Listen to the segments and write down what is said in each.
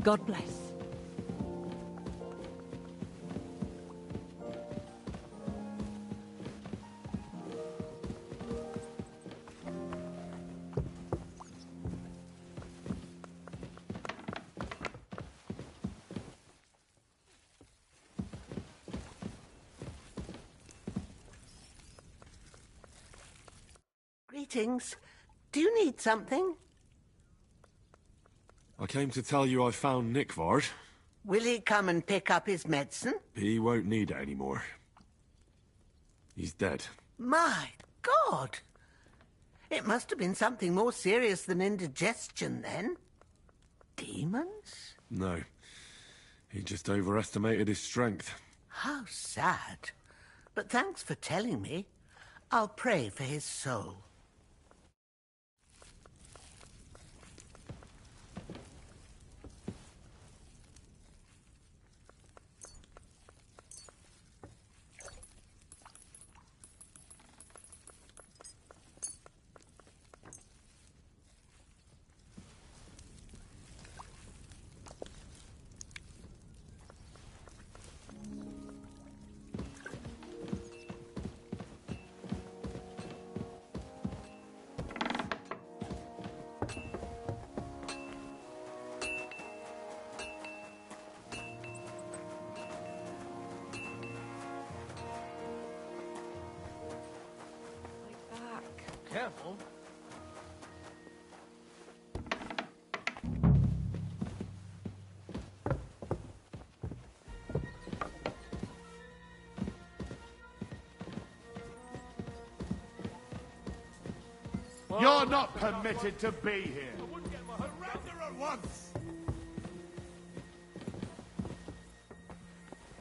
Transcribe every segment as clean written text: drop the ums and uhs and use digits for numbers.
God bless. Greetings. Do you need something? I came to tell you I found Nikvard. Will he come and pick up his medicine? He won't need it anymore. He's dead. My God! It must have been something more serious than indigestion, then. Demons? No. He just overestimated his strength. How sad. But thanks for telling me. I'll pray for his soul. Careful. You're not permitted to be here. Surrender at once!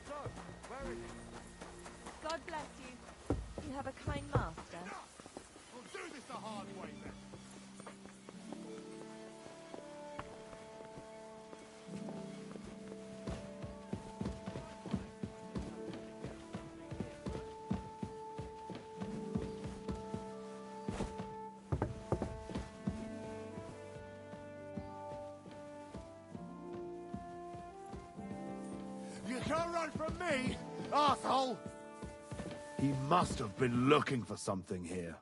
So, where is it? God bless you. You have a kind master. We'll do this the hard way then. You can't run from me, arsehole! He must have been looking for something here.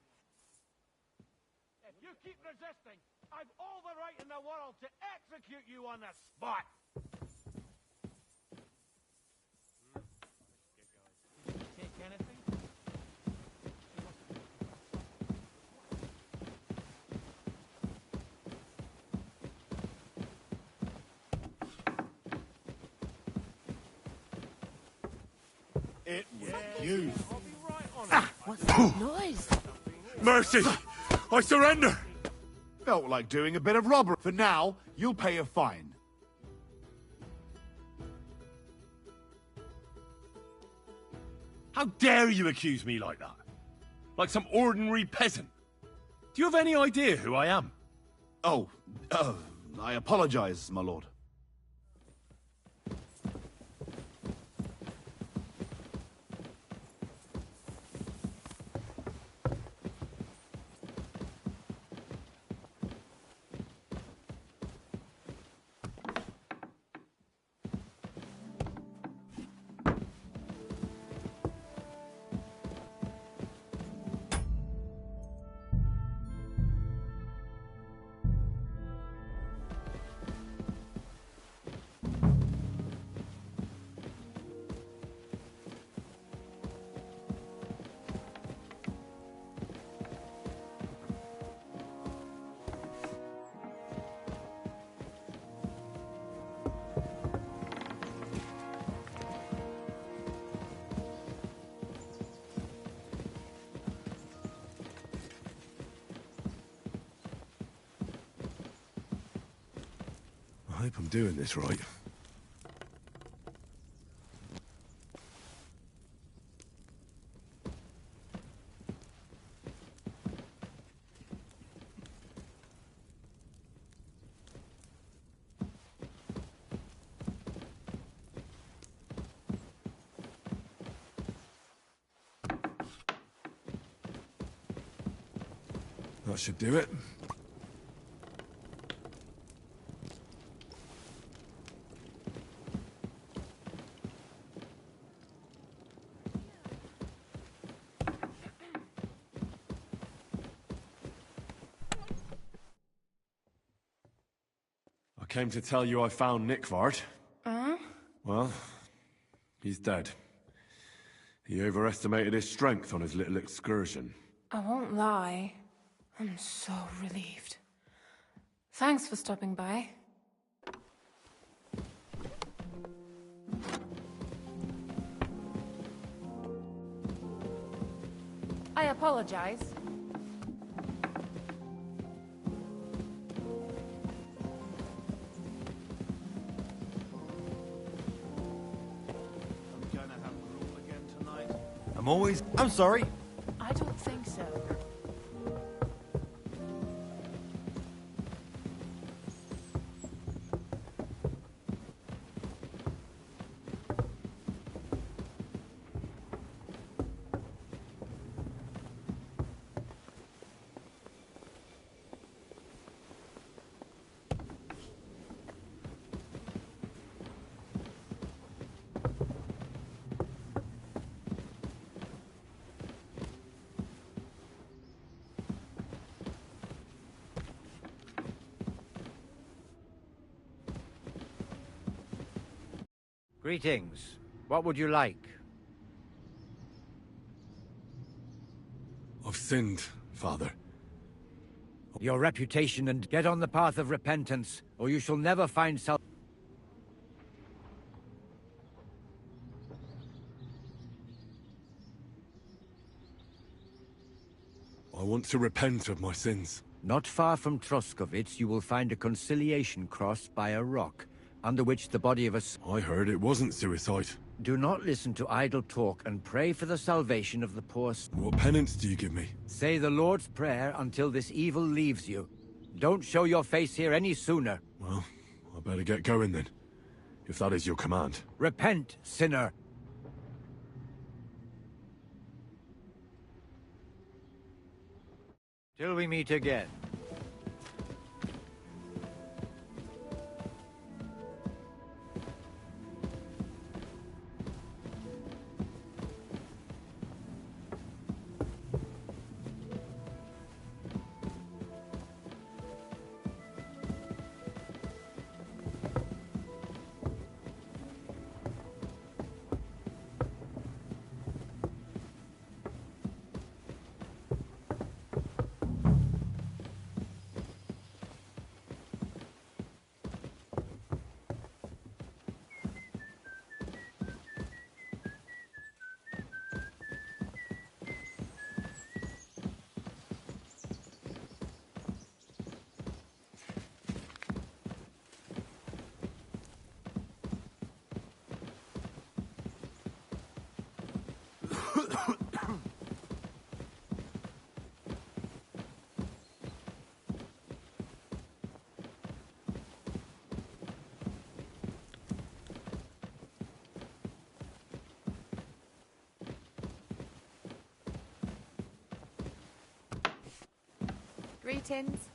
If you keep resisting, I've all the right in the world to execute you on the spot! Take anything? It was you. I'll be right on it. What's that noise? Mercy! I surrender! Felt like doing a bit of robbery. For now, you'll pay a fine. How dare you accuse me like that? Like some ordinary peasant? Do you have any idea who I am? Oh, I apologize, my lord. I hope I'm doing this right. That should do it. came to tell you I found Nickvart. Well, he's dead. He overestimated his strength on his little excursion. I won't lie. I'm so relieved. Thanks for stopping by. I apologize. I'm gonna have gruel again tonight. I'm sorry. I don't think so. Greetings. What would you like? I've sinned, Father. Your reputation and get on the path of repentance, or you shall never find self. I want to repent of my sins. Not far from Troskovitz, you will find a conciliation cross by a rock, under which the body of a... I heard it wasn't suicide. Do not listen to idle talk and pray for the salvation of the poor. What penance do you give me? Say the Lord's Prayer until this evil leaves you. Don't show your face here any sooner. Well, I better get going then, if that is your command. Repent, sinner. Till we meet again. Greetings.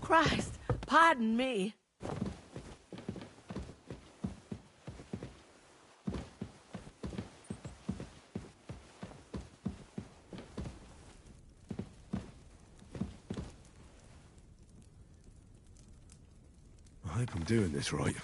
Christ, pardon me. I hope I'm doing this right.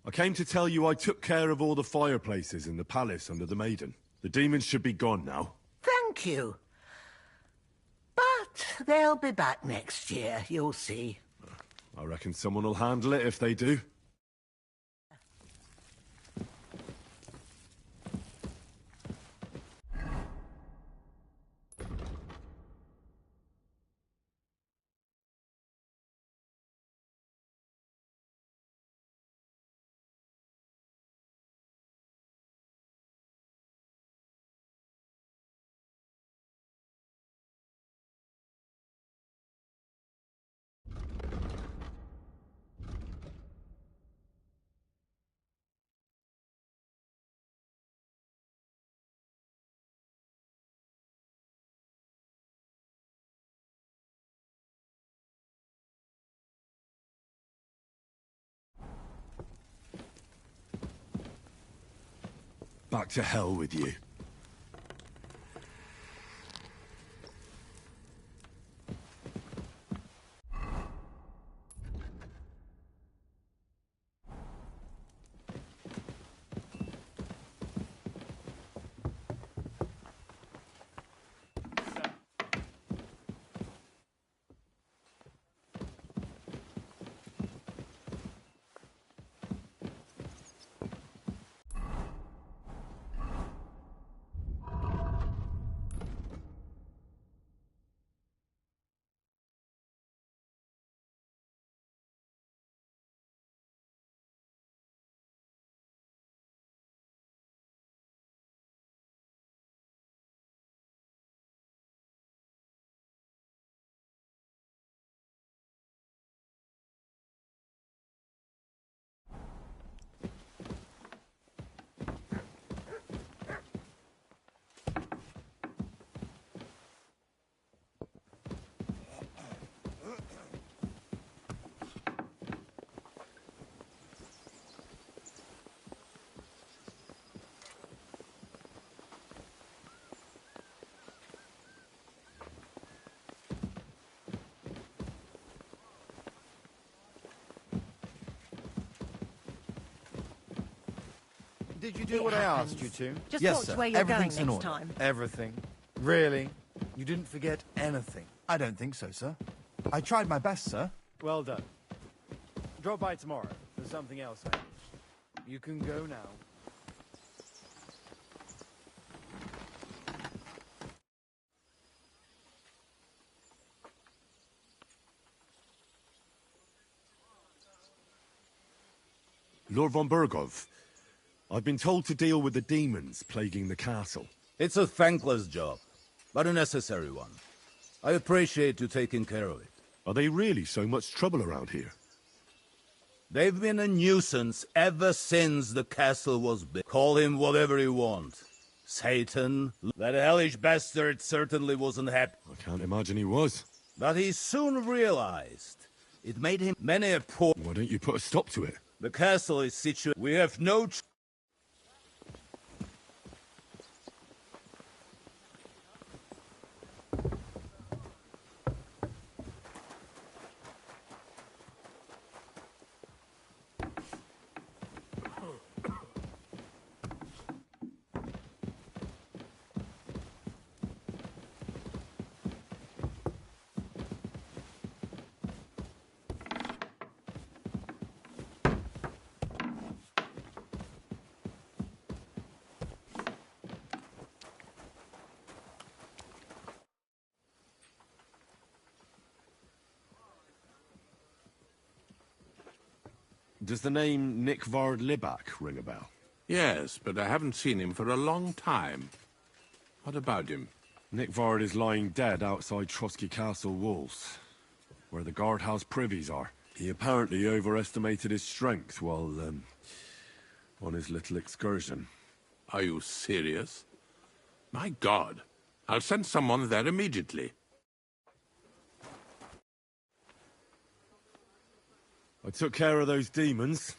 I came to tell you I took care of all the fireplaces in the palace under the Maiden. The demons should be gone now. Thank you. But they'll be back next year, you'll see. I reckon someone will handle it if they do. Back to hell with you. Did you do what I asked you to? Just yes, watch sir. where you're going Everything's in next order. time. Everything. Really? You didn't forget anything? I don't think so, sir. I tried my best, sir. Well done. Drop by tomorrow. There's something else I need. You can go now. Lord von Burgov, I've been told to deal with the demons plaguing the castle. It's a thankless job, but a necessary one. I appreciate you taking care of it. Are they really so much trouble around here? They've been a nuisance ever since the castle was built. Call him whatever you want. Satan. That hellish bastard certainly wasn't happy. I can't imagine he was. But he soon realized it made him many a poor... Why don't you put a stop to it? The castle is situated... We have no... Does the name Nikvard Libak ring a bell? Yes, but I haven't seen him for a long time. What about him? Nikvard is lying dead outside Trotsky Castle walls, where the guardhouse privies are. He apparently overestimated his strength while, on his little excursion. Are you serious? My God. I'll send someone there immediately. I took care of those demons.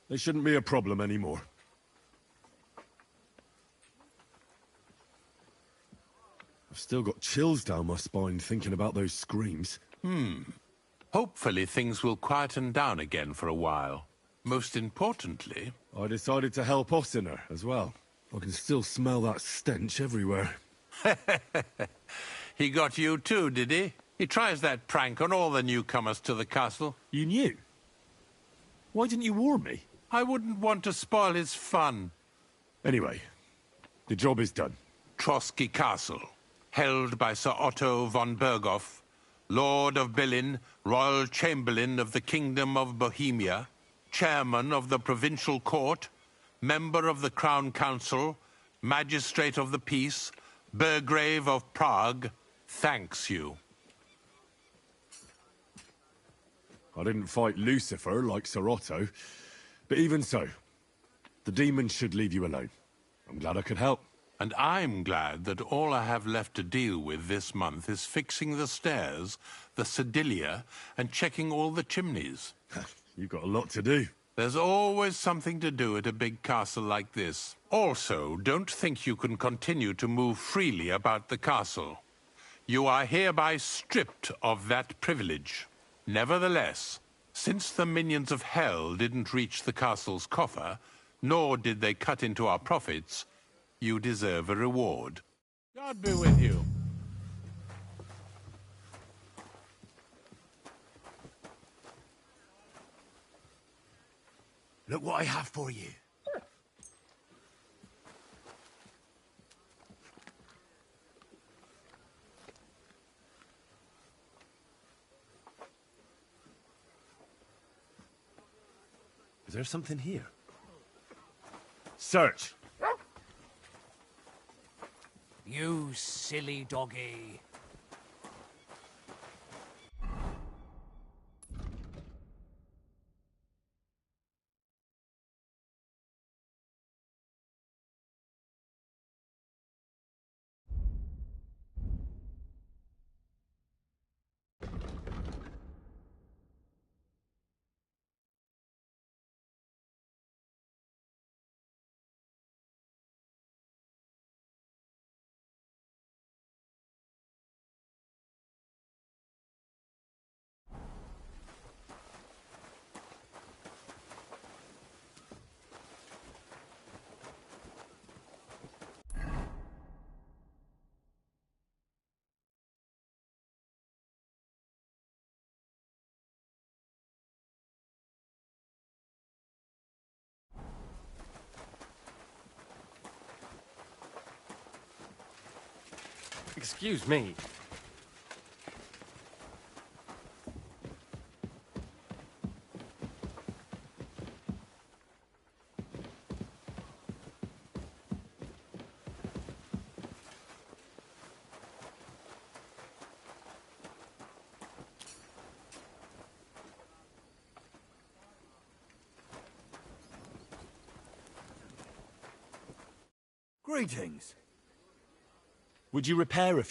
They shouldn't be a problem anymore. I've still got chills down my spine thinking about those screams. Hopefully things will quieten down again for a while. Most importantly... I decided to help Ossiner as well. I can still smell that stench everywhere. He got you too, did he? He tries that prank on all the newcomers to the castle. You knew? Why didn't you warn me? I wouldn't want to spoil his fun. Anyway, the job is done. Trotsky Castle, held by Sir Otto von Berghoff, Lord of Billin, Royal Chamberlain of the Kingdom of Bohemia, Chairman of the Provincial Court, Member of the Crown Council, Magistrate of the Peace, Burgrave of Prague, thanks you. I didn't fight Lucifer like Sir Otto, but even so, the demons should leave you alone. I'm glad I could help. And I'm glad that all I have left to deal with this month is fixing the stairs, the sedilia, and checking all the chimneys. You've got a lot to do. There's always something to do at a big castle like this. Also, don't think you can continue to move freely about the castle. You are hereby stripped of that privilege. Nevertheless, since the minions of hell didn't reach the castle's coffer, nor did they cut into our profits, you deserve a reward. God be with you. Look what I have for you. Is there something here? Search! You silly doggy. Excuse me. Greetings. Would you repair a...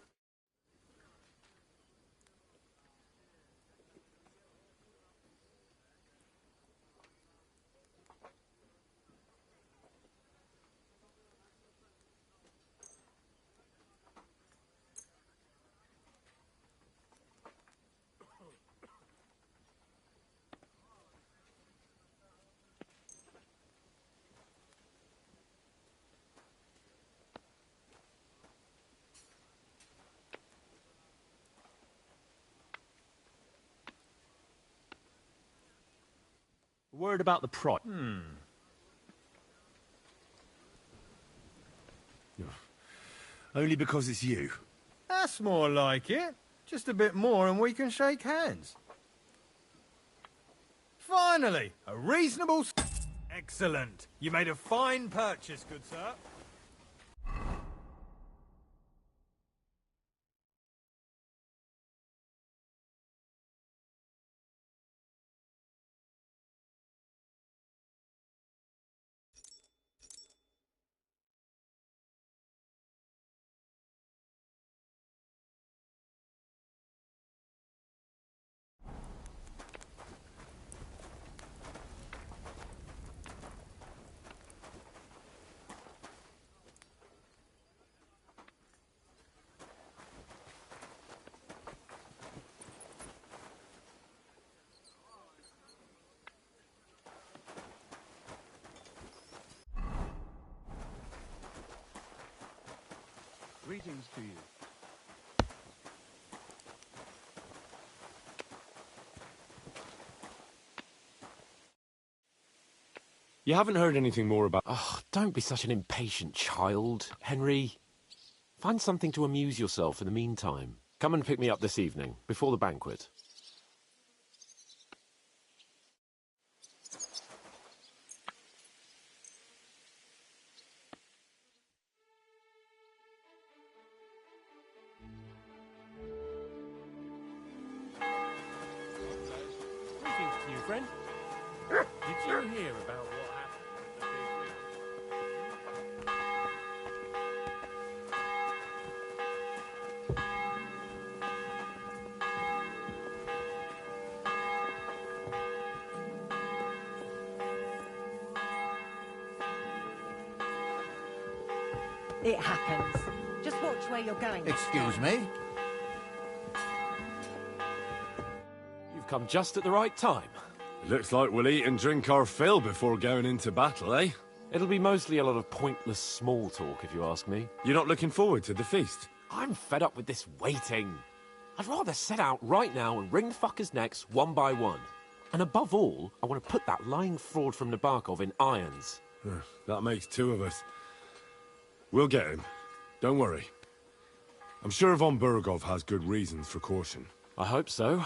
Word about the price. Only because it's you. That's more like it. Just a bit more and we can shake hands. finally! A reasonable... Excellent. You made a fine purchase, good sir. Greetings to you. You haven't heard anything more about... Oh, don't be such an impatient child, Henry. Find something to amuse yourself in the meantime. Come and pick me up this evening, before the banquet. Greetings to you, friend. Did you hear about what It happens. Just watch where you're going. Excuse me? You've come just at the right time. Looks like we'll eat and drink our fill before going into battle, eh? It'll be mostly a lot of pointless small talk, if you ask me. You're not looking forward to the feast? I'm fed up with this waiting. I'd rather set out right now and wring the fuckers' necks one by one. And above all, I want to put that lying fraud from Nabokov in irons. That makes two of us. We'll get him. Don't worry. I'm sure Von Burgov has good reasons for caution. I hope so.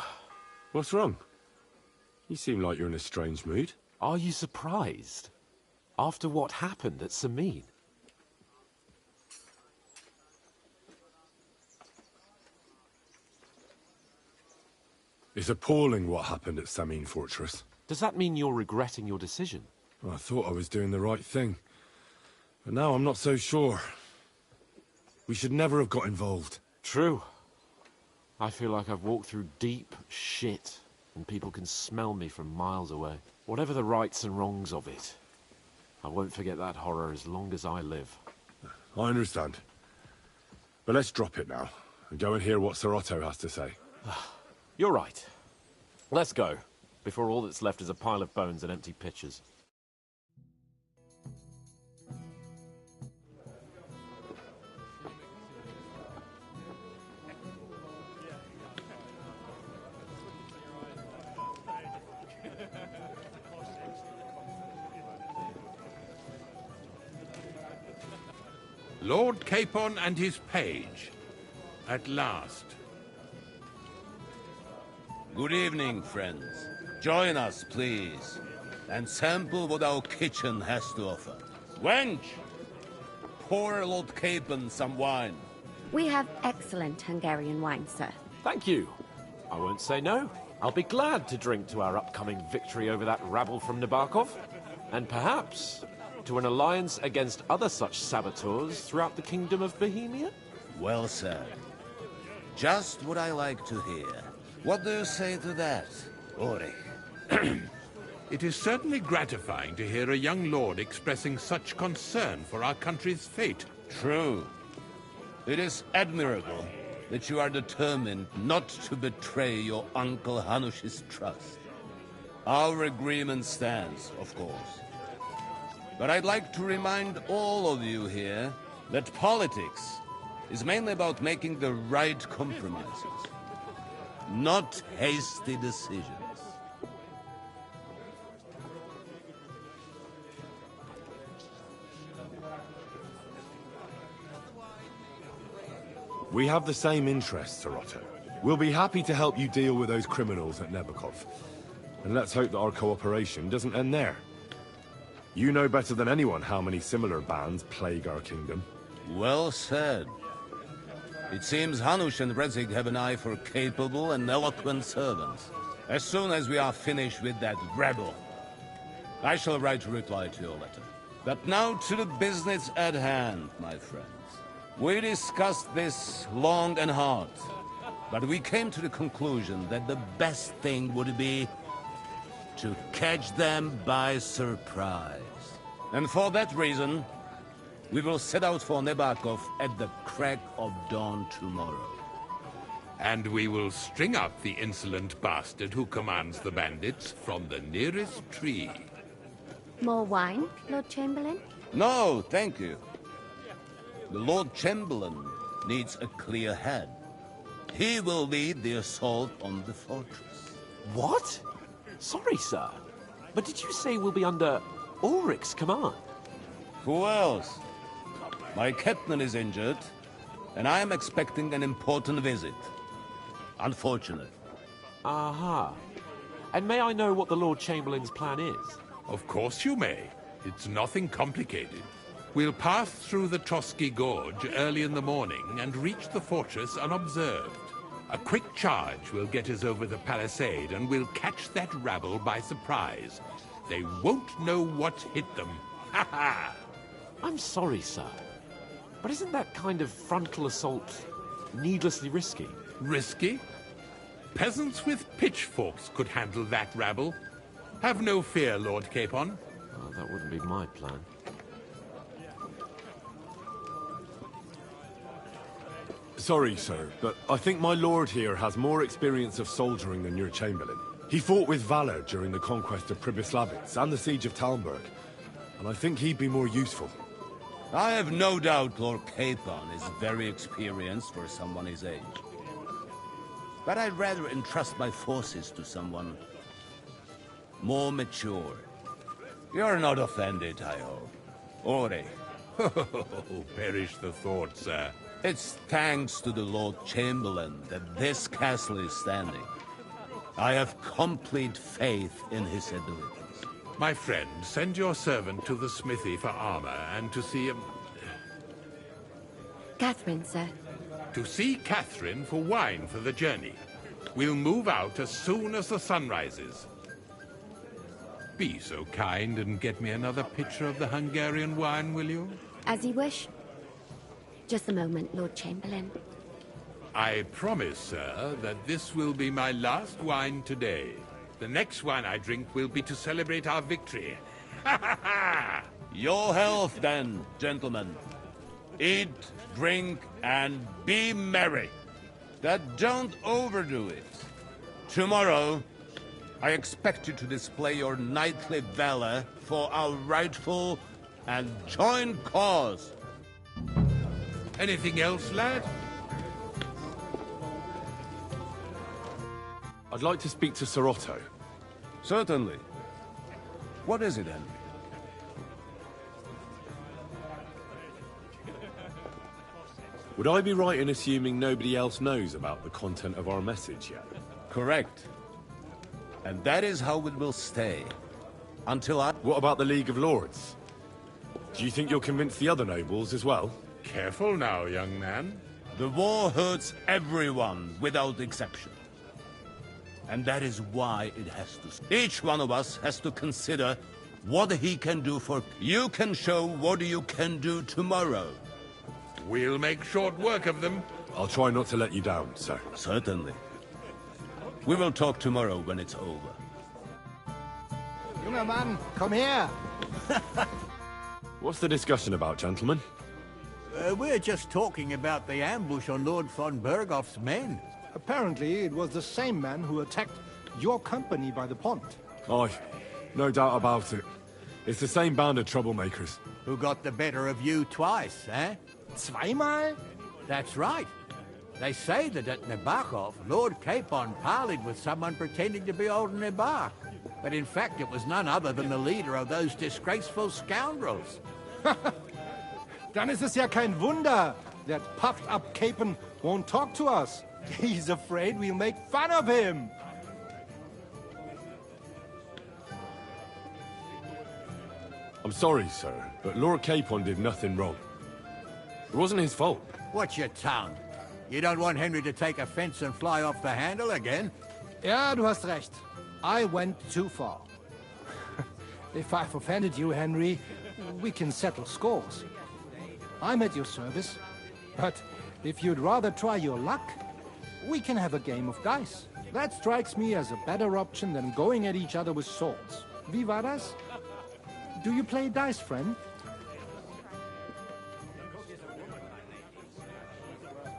What's wrong? You seem like you're in a strange mood. Are you surprised? After what happened at Samin? It's appalling what happened at Samin Fortress. Does that mean you're regretting your decision? I thought I was doing the right thing. But now I'm not so sure. We should never have got involved. True. I feel like I've walked through deep shit, and people can smell me from miles away. Whatever the rights and wrongs of it, I won't forget that horror as long as I live. I understand. But let's drop it now, and go and hear what Sir Otto has to say. You're right. Let's go, before all that's left is a pile of bones and empty pitchers. Lord Capon and his page. At last. Good evening, friends. Join us, please, and sample what our kitchen has to offer. Wench! Pour Lord Capon some wine. We have excellent Hungarian wine, sir. Thank you. I won't say no. I'll be glad to drink to our upcoming victory over that rabble from Nabokov, and perhaps to an alliance against other such saboteurs throughout the Kingdom of Bohemia? Well said. Just what I like to hear. What do you say to that, Ulrich? It is certainly gratifying to hear a young lord expressing such concern for our country's fate. True. It is admirable that you are determined not to betray your Uncle Hanush's trust. Our agreement stands, of course. But I'd like to remind all of you here that politics is mainly about making the right compromises, not hasty decisions. We have the same interests, Sir Otto. We'll be happy to help you deal with those criminals at Nabokov. And let's hope that our cooperation doesn't end there. You know better than anyone how many similar bands plague our kingdom. Well said. It seems Hanush and Redzig have an eye for capable and eloquent servants. As soon as we are finished with that rebel, I shall write a reply to your letter. But now to the business at hand, my friends. We discussed this long and hard, but we came to the conclusion that the best thing would be to catch them by surprise. And for that reason, we will set out for Nebakov at the crack of dawn tomorrow. And we will string up the insolent bastard who commands the bandits from the nearest tree. More wine, Lord Chamberlain? No, thank you. The Lord Chamberlain needs a clear head. He will lead the assault on the fortress. What? Sorry, sir. But did you say we'll be under Ulrich's command? Who else? My captain is injured, and I am expecting an important visit. Unfortunate. Aha. And may I know what the Lord Chamberlain's plan is? Of course you may. It's nothing complicated. We'll pass through the Trotsky Gorge early in the morning and reach the fortress unobserved. A quick charge will get us over the palisade and we'll catch that rabble by surprise. They won't know what hit them. Ha ha! I'm sorry, sir. But isn't that kind of frontal assault needlessly risky? Risky? Peasants with pitchforks could handle that rabble. Have no fear, Lord Capon. Well, that wouldn't be my plan. Sorry, sir, but I think my lord here has more experience of soldiering than your Chamberlain. He fought with valor during the conquest of Pribyslavitz and the siege of Talmberg, and I think he'd be more useful. I have no doubt Lord Capon is very experienced for someone his age. But I'd rather entrust my forces to someone more mature. You're not offended, I hope. Ore. Oh, perish the thought, sir. It's thanks to the Lord Chamberlain that this castle is standing. I have complete faith in his abilities. My friend, send your servant to the smithy for armor and to see him. Catherine, sir. To see Catherine for wine for the journey. We'll move out as soon as the sun rises. Be so kind and get me another pitcher of the Hungarian wine, will you? As you wish. Just a moment, Lord Chamberlain. I promise, sir, that this will be my last wine today. The next wine I drink will be to celebrate our victory. Ha ha ha! Your health, then, gentlemen. Eat, drink, and be merry. But don't overdo it. Tomorrow, I expect you to display your knightly valor for our rightful and joint cause. Anything else, lad? I'd like to speak to Sir Otto. Certainly. What is it, Henry? Would I be right in assuming nobody else knows about the content of our message yet? Correct. And that is how it will stay. Until I... What about the League of Lords? Do you think you'll convince the other nobles as well? Careful now, young man. The war hurts everyone, without exception. And that is why it has to... Each one of us has to consider what he can do for... You can show what you can do tomorrow. We'll make short work of them. I'll try not to let you down, sir. Certainly. We will talk tomorrow when it's over. Junger Mann, komm her! What's the discussion about, gentlemen? We're just talking about the ambush on Lord von Bergoff's men. Apparently, it was the same man who attacked your company by the pond. Aye, no doubt about it. It's the same band of troublemakers. Who got the better of you twice, eh? Zweimal? That's right. They say that at Nebakov, Lord Capon parleyed with someone pretending to be old Nebak. But in fact, it was none other than the leader of those disgraceful scoundrels. Dann ist es ja kein Wunder that puffed-up Capon won't talk to us. He's afraid we'll make fun of him. I'm sorry, sir, but Lord Capon did nothing wrong. It wasn't his fault. What's your tongue? You don't want Henry to take offense and fly off the handle again? Ja, du hast recht. I went too far. If I've offended you, Henry, we can settle scores. I'm at your service. But if you'd rather try your luck, we can have a game of dice. That strikes me as a better option than going at each other with swords. Wie war das? Do you play dice, friend?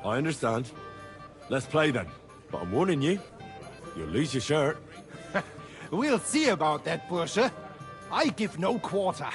I understand. Let's play then. But I'm warning you, you'll lose your shirt. We'll see about that, Bursche. I give no quarter.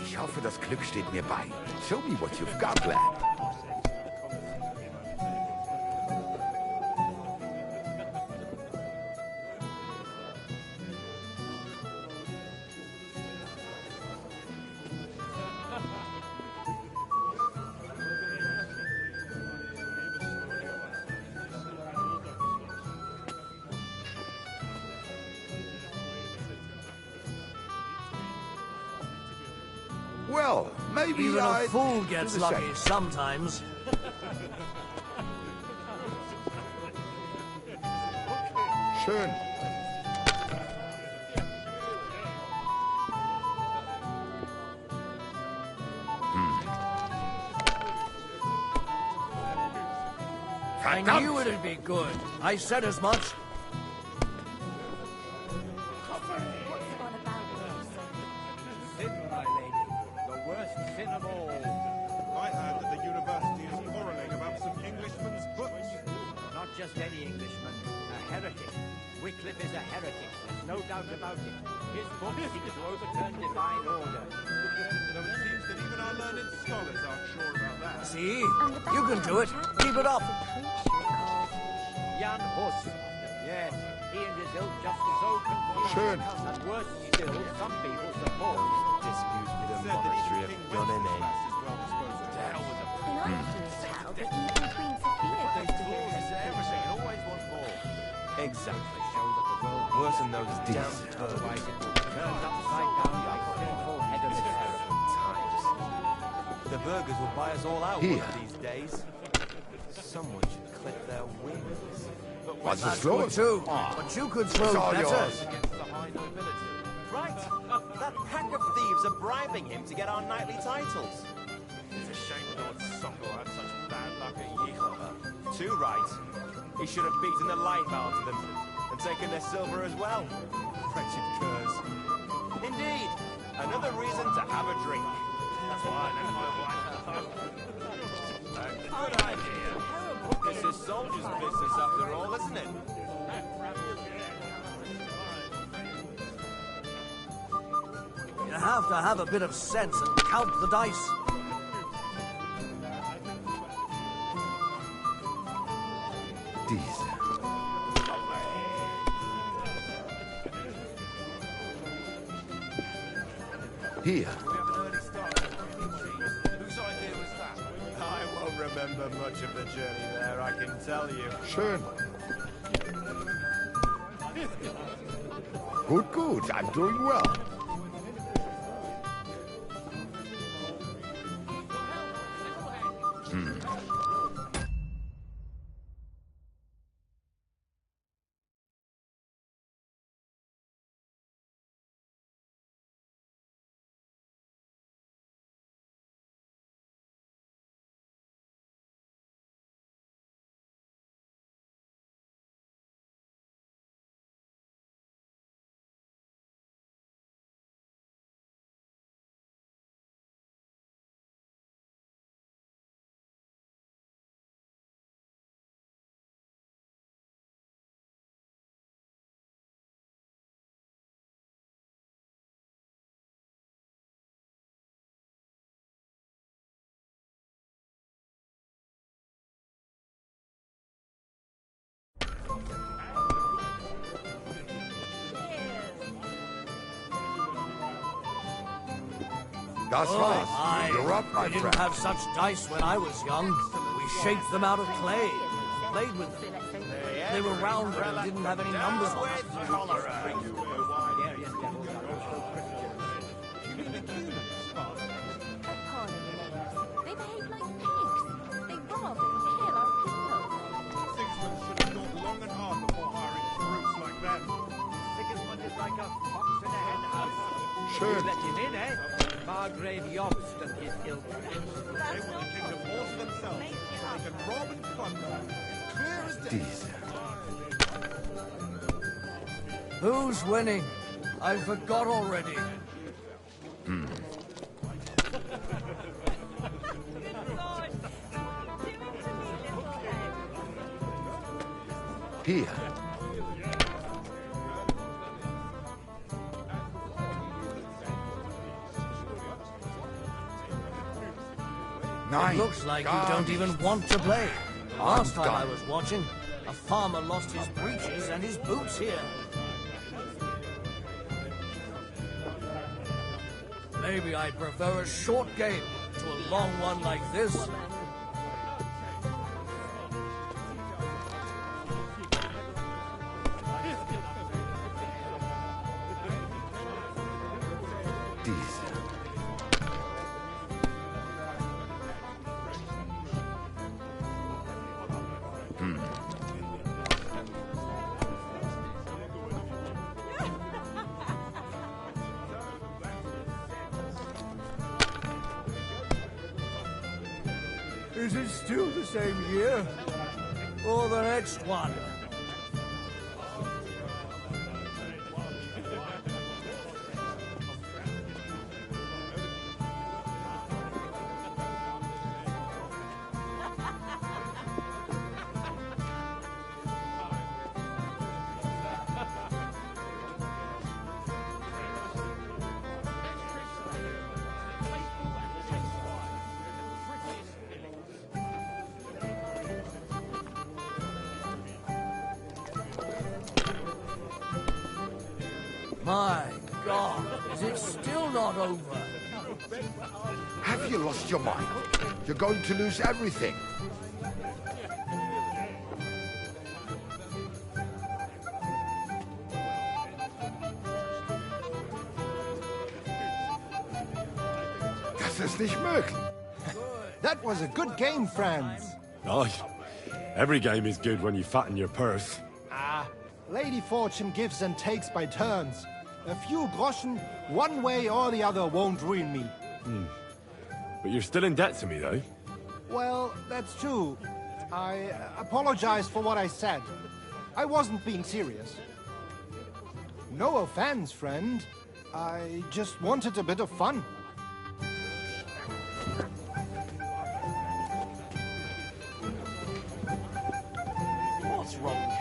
Ich hoffe, das Glück steht mir bei. Show me what you've got, lad. Well, maybe even a fool do gets the lucky same. sometimes. Schön. I knew it'd be good. I said as much. Sin, my lady. The worst sin of all. I heard that the university is quarreling about some Englishman's books. Not just any Englishman, a heretic. Wycliffe is a heretic, there's no doubt about it. His book seeks to overturn divine order. Though it seems that even our learned scholars aren't sure about that. See? You can do it. Keep it up. Jan Hus. Yes, he and his ilk just as open. Schön. And worse still, some people support. Dispute with the monastery of Donene. Exactly. Show that the world worse than those damn otherwise it will turn upside down like sinful head of terrible times. The burgers will buy us all out Here. one of these days. Someone should clip their wings. What's the That's floor? good too. But you could throw It's all better. yours. Right. That pack of thieves are bribing him to get our knightly titles. It's a shame Lord Sokol had such bad luck at Ychlava. Too right. He should have beaten the life out of them and taken their silver as well. Wretched curs. Indeed. a drink. That's why I left my wife. Good idea. This is soldier's business after all, isn't it? You have to have a bit of sense and count the dice. Diese. Hier. Whose idea was that? I won't remember much of the journey there, I can tell you. Schön. Gut, gut. I'm doing well. Das war's. My. You're up, my We didn't friend. have such dice when I was young. We shaped them out of clay, played with them. They were rounder and didn't have any numbers on them. They behave like pigs. They rob and kill our people. Sigismund should have thought long and hard before hiring brutes like them. Sigismund is like a fox in a hen house. Schön. Let him in, eh? Margrave Jobst and his ilk. They want the kingdom all to themselves, so they can rob and plunder. Clear as day. Diese. Who's winning? I forgot already. Hier. Nein. It looks like you gar don't nicht. even want to play. Last time I done. was watching, a farmer lost his breeches and his boots here. Maybe I prefer a short game to a long one like this. Diese. Is it still the same year? Or the next one? My God, is it still not over? Have you lost your mind? You're going to lose everything. Das ist nicht möglich. That was a good game, friends. Aye. Every game is good when you fatten your purse. Ah, Lady Fortune gives and takes by turns. A few groschen, one way or the other, won't ruin me. But you're still in debt to me, though. Well, that's true. I apologize for what I said. I wasn't being serious. No offense, friend. I just wanted a bit of fun.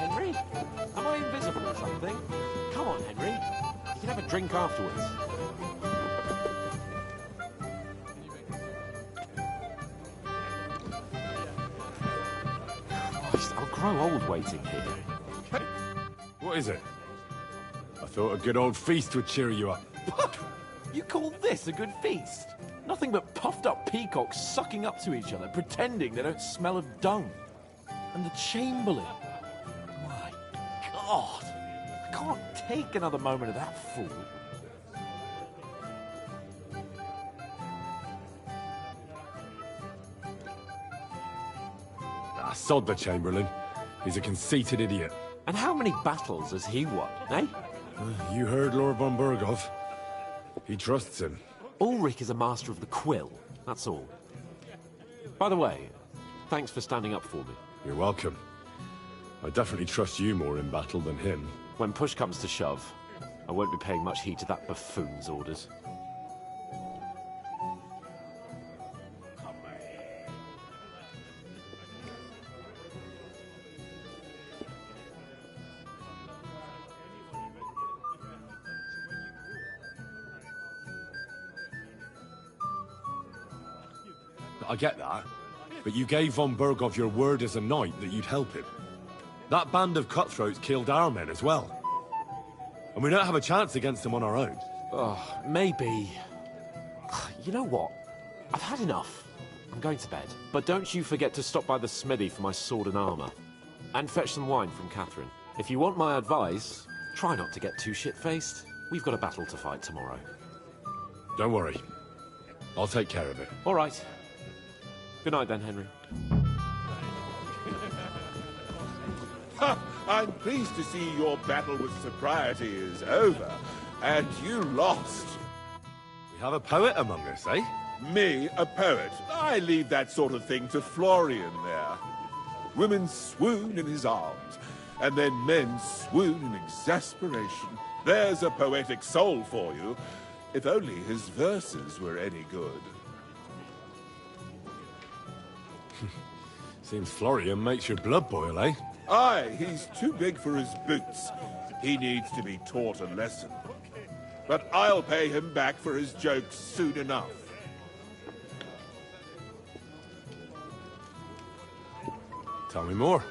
Henry? Am I invisible or something? Come on, Henry. You can have a drink afterwards. Christ, I'll grow old waiting here. What is it? I thought a good old feast would cheer you up. What? You call this a good feast? Nothing but puffed up peacocks sucking up to each other, pretending they don't smell of dung. And the Chamberlain. My God. I can't take another moment of that fool. Ah, sod the Chamberlain. He's a conceited idiot. And how many battles has he won, eh? You heard Lord von Burgov. He trusts him. Ulrich is a master of the quill, that's all. By the way, thanks for standing up for me. You're welcome. I definitely trust you more in battle than him. When push comes to shove, I won't be paying much heed to that buffoon's orders. I get that, but you gave von Burgov your word as a knight that you'd help him. That band of cutthroats killed our men as well. And we don't have a chance against them on our own. Oh, maybe. You know what? I've had enough. I'm going to bed. But don't you forget to stop by the smithy for my sword and armor. And fetch some wine from Catherine. If you want my advice, try not to get too shit-faced. We've got a battle to fight tomorrow. Don't worry. I'll take care of it. All right. Good night then, Henry. I'm pleased to see your battle with sobriety is over, and you lost. We have a poet among us, eh? Me, a poet. I leave that sort of thing to Florian there. Women swoon in his arms, and then men swoon in exasperation. There's a poetic soul for you, if only his verses were any good. Seems Florian makes your blood boil, eh? Aye, he's too big for his boots. He needs to be taught a lesson. But I'll pay him back for his jokes soon enough. Tell me more.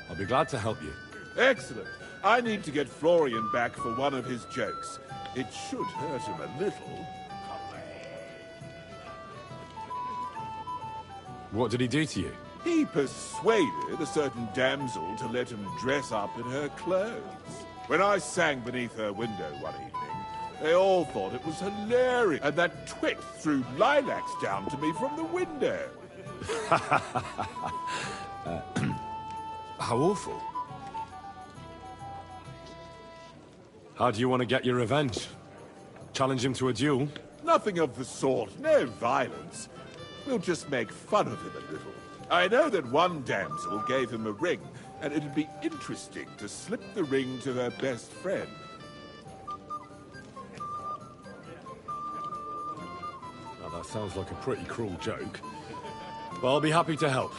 I'll be glad to help you. Excellent. I need to get Florian back for one of his jokes. It should hurt him a little. What did he do to you? He persuaded a certain damsel to let him dress up in her clothes. When I sang beneath her window one evening, they all thought it was hilarious, and that twit threw lilacs down to me from the window. How awful. How do you want to get your revenge? Challenge him to a duel? Nothing of the sort. No violence. We'll just make fun of him a little. I know that one damsel gave him a ring, and it'd be interesting to slip the ring to her best friend. Now, that sounds like a pretty cruel joke. But I'll be happy to help.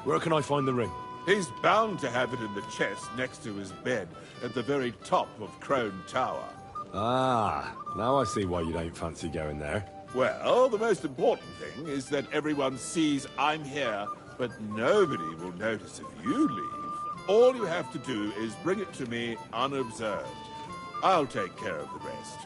Where can I find the ring? He's bound to have it in the chest next to his bed at the very top of Crone Tower. Ah, now I see why you don't fancy going there. Well, the most important thing is that everyone sees I'm here, but nobody will notice if you leave. All you have to do is bring it to me unobserved. I'll take care of the rest.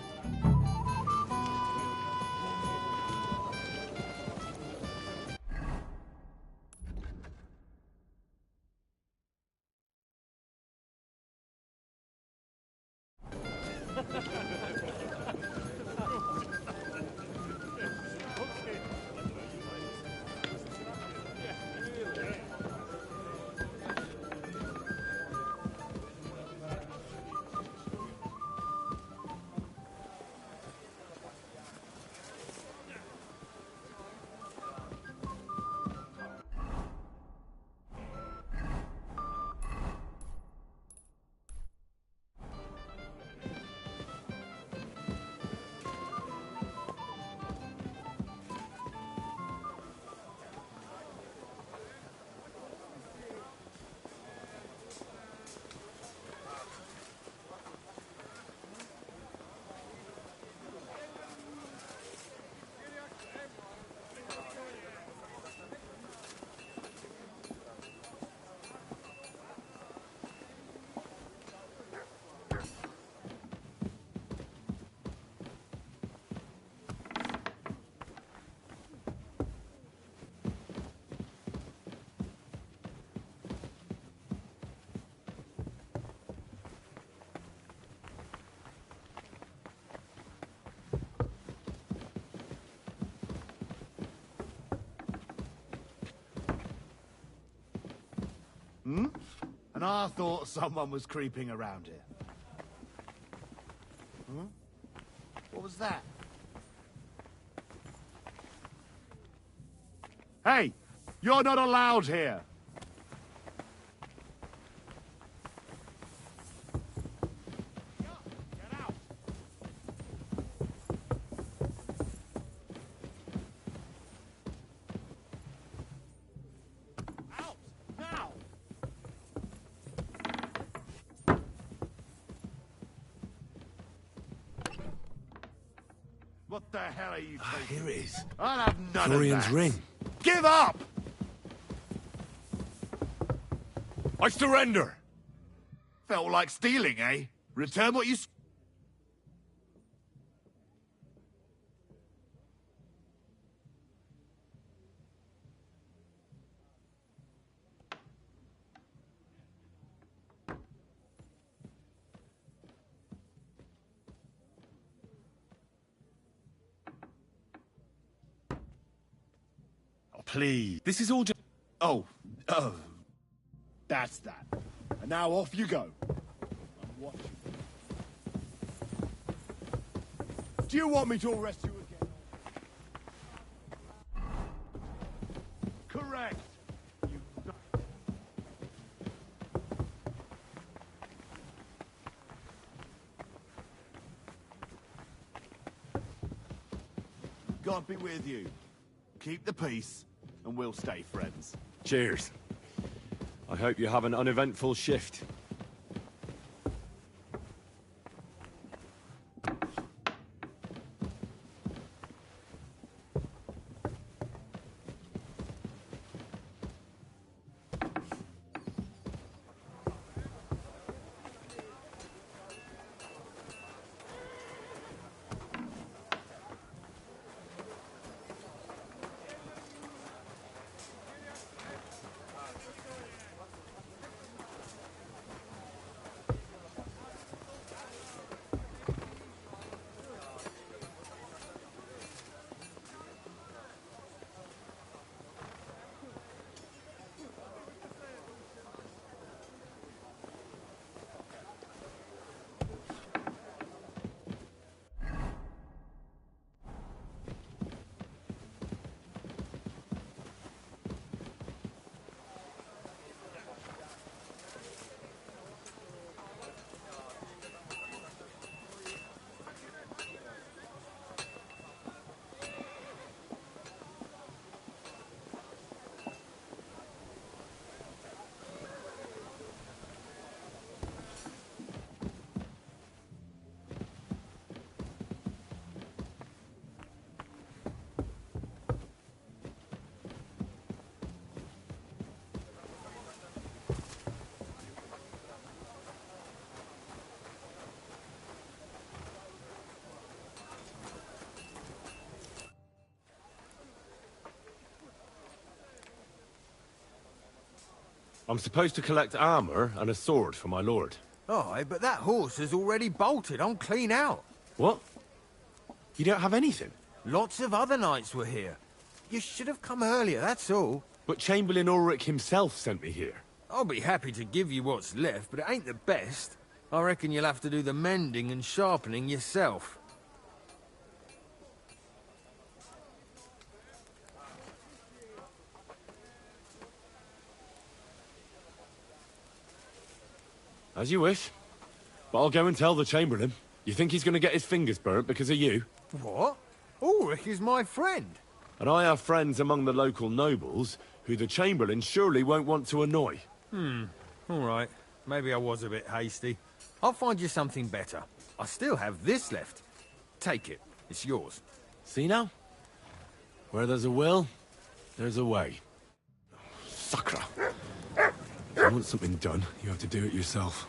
and I thought someone was creeping around here. Hmm? What was that? Hey! You're not allowed here! What the hell are you taking? Here it is. I'll have none Florian's of that. ring. Give up! I surrender! Felt like stealing, eh? Return what you... Please. This is all just... Oh. That's that. And now off you go. I'm watching. Do you want me to arrest you again? Correct. God be with you. Keep the peace, and we'll stay friends. Cheers. I hope you have an uneventful shift. I'm supposed to collect armor and a sword for my lord. Aye, but that horse is already bolted. I'm clean out. What? You don't have anything? Lots of other knights were here. You should have come earlier, that's all. But Chamberlain Ulrich himself sent me here. I'll be happy to give you what's left, but it ain't the best. I reckon you'll have to do the mending and sharpening yourself. As you wish. But I'll go and tell the Chamberlain. You think he's going to get his fingers burnt because of you? What? Ulrich is my friend. And I have friends among the local nobles who the Chamberlain surely won't want to annoy. All right. Maybe I was a bit hasty. I'll find you something better. I still have this left. Take it. It's yours. See now? Where there's a will, there's a way. Sacra. If you want something done, you have to do it yourself.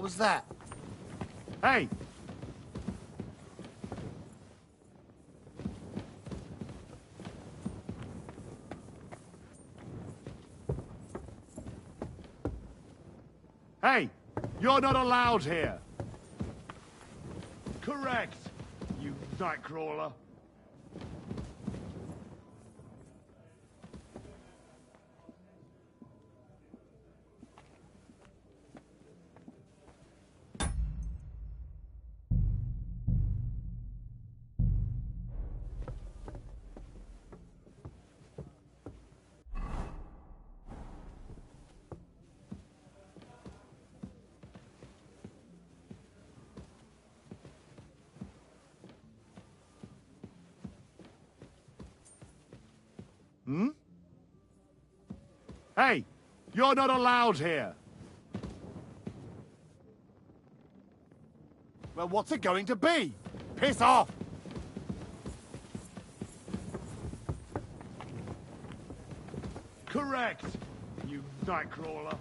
was that? Hey! Hey! You're not allowed here! Correct, you nightcrawler. Hmm? Hey! You're not allowed here! Well, what's it going to be? Piss off! Correct, you nightcrawler.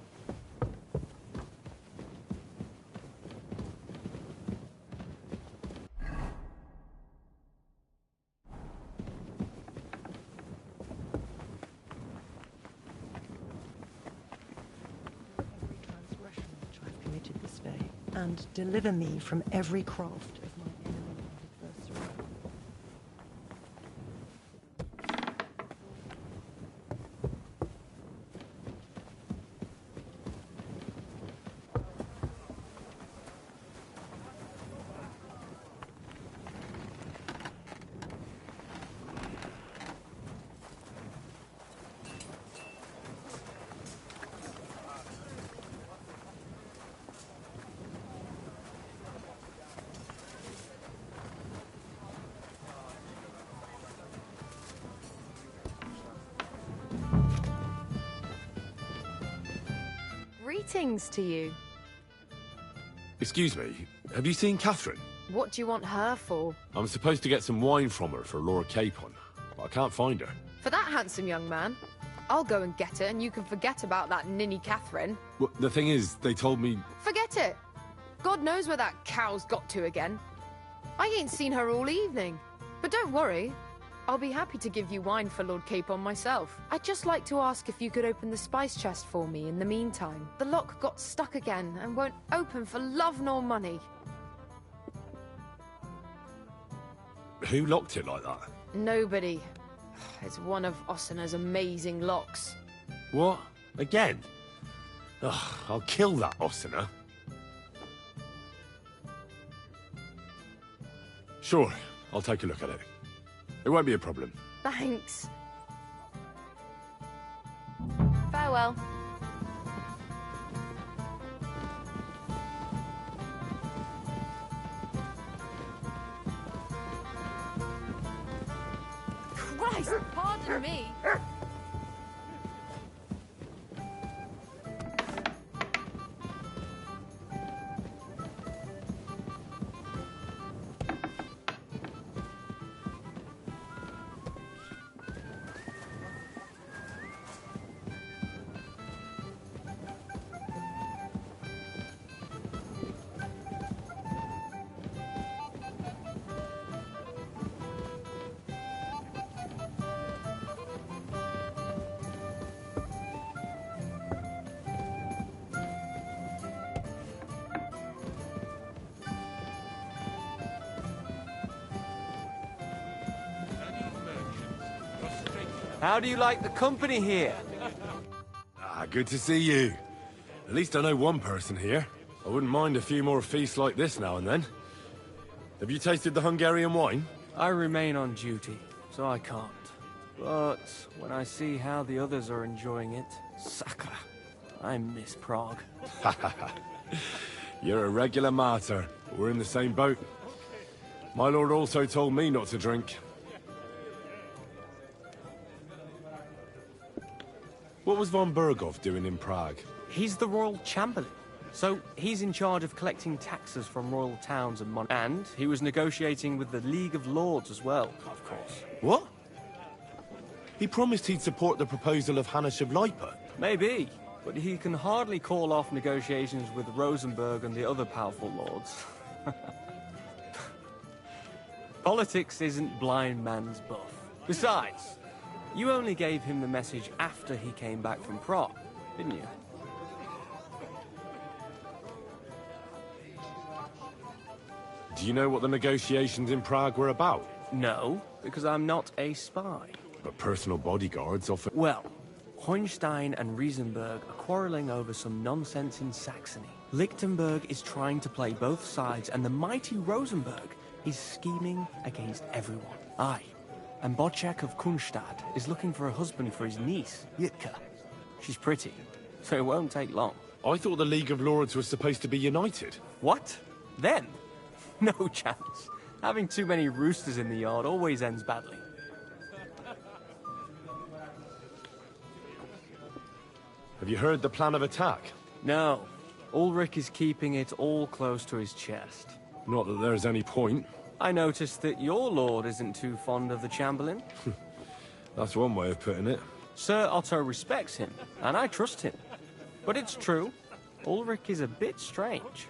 And deliver me from every craft of my enemy and adversary. Greetings to you. Excuse me, have you seen Catherine? What do you want her for? I'm supposed to get some wine from her for Laura Capon, but I can't find her. For that handsome young man? I'll go and get her, and you can forget about that ninny Catherine. Well, the thing is, they told me... Forget it! God knows where that cow's got to again. I ain't seen her all evening. But don't worry, I'll be happy to give you wine for Lord Capon myself. I'd just like to ask if you could open the spice chest for me in the meantime. The lock got stuck again and won't open for love nor money. Who locked it like that? Nobody. It's one of Ossina's amazing locks. What? Again? Ugh, I'll kill that Ossina. Sure, I'll take a look at it. It won't be a problem. Thanks. Farewell. Christ, pardon me. How do you like the company here? Ah, good to see you. At least I know one person here. I wouldn't mind a few more feasts like this now and then. Have you tasted the Hungarian wine? I remain on duty, so I can't. But when I see how the others are enjoying it, sakra, I miss Prague. You're a regular martyr. We're in the same boat. My lord also told me not to drink. What was von Berghoff doing in Prague? He's the royal chamberlain. So he's in charge of collecting taxes from royal towns and monarchs. And he was negotiating with the League of Lords as well, of course. What? He promised he'd support the proposal of Hannes of Leipa. Maybe. but he can hardly call off negotiations with Rosenberg and the other powerful lords. Politics isn't blind man's buff. Besides, you only gave him the message after he came back from Prague, didn't you? Do you know what the negotiations in Prague were about? No, because I'm not a spy. But personal bodyguards often... Well, Hohenstein and Riesenberg are quarreling over some nonsense in Saxony. Lichtenberg is trying to play both sides, and the mighty Rosenberg is scheming against everyone. Aye, and Bocek of Kunstadt is looking for a husband for his niece, Yitka. She's pretty, so it won't take long. I thought the League of Lords was supposed to be united. What? Then? No chance. Having too many roosters in the yard always ends badly. Have you heard the plan of attack? No. Ulrich is keeping it all close to his chest. Not that there's any point. I noticed that your lord isn't too fond of the Chamberlain. That's one way of putting it. Sir Otto respects him, and I trust him. But it's true, Ulrich is a bit strange.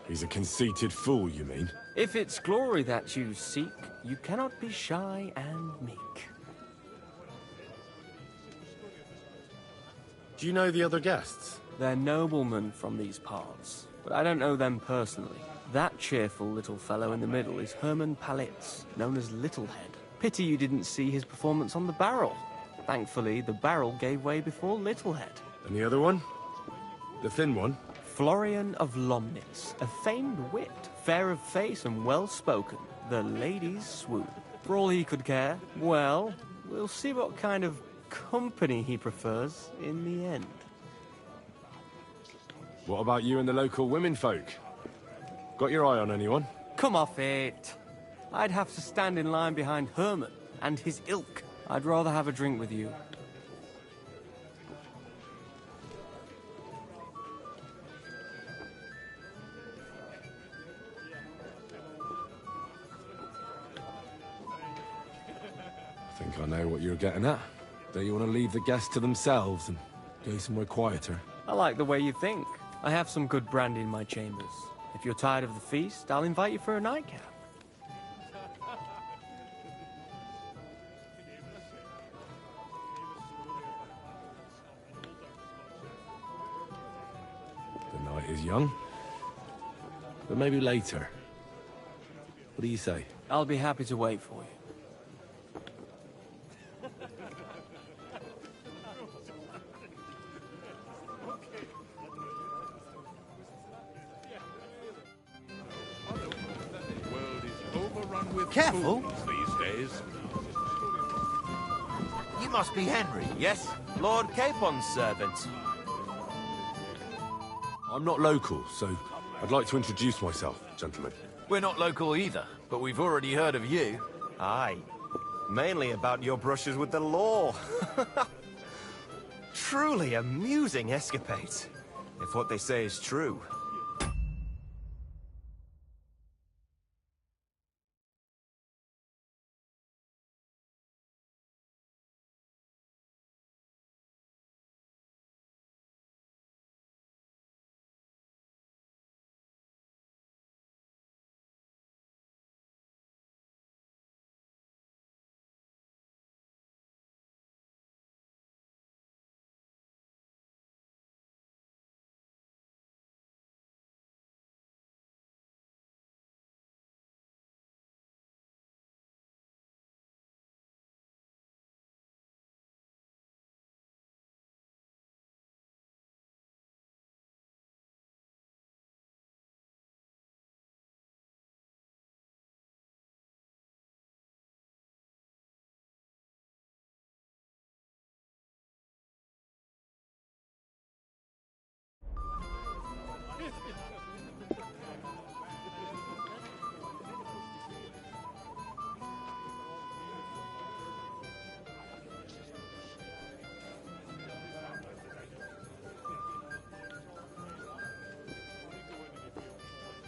He's a conceited fool, you mean? If it's glory that you seek, you cannot be shy and meek. Do you know the other guests? They're noblemen from these parts, but I don't know them personally. That cheerful little fellow in the middle is Hermann Palitz, known as Littlehead. Pity you didn't see his performance on the barrel. Thankfully, the barrel gave way before Littlehead. And the other one? The thin one? Florian of Lomnitz, a famed wit, fair of face and well-spoken. The ladies swoon. For all he could care, well, we'll see what kind of company he prefers in the end. What about you and the local womenfolk? Got your eye on anyone? Come off it. I'd have to stand in line behind Hermann and his ilk. I'd rather have a drink with you. I think I know what you're getting at. Don't you want to leave the guests to themselves and go somewhere quieter? I like the way you think. I have some good brandy in my chambers. If you're tired of the feast, I'll invite you for a nightcap. The night is young. But maybe later. What do you say? I'll be happy to wait for you. Careful. These days. You must be Henry, yes? Lord Capon's servant. I'm not local, so I'd like to introduce myself, gentlemen. We're not local either, but we've already heard of you. Aye. Mainly about your brushes with the law. Truly amusing escapades, if what they say is true.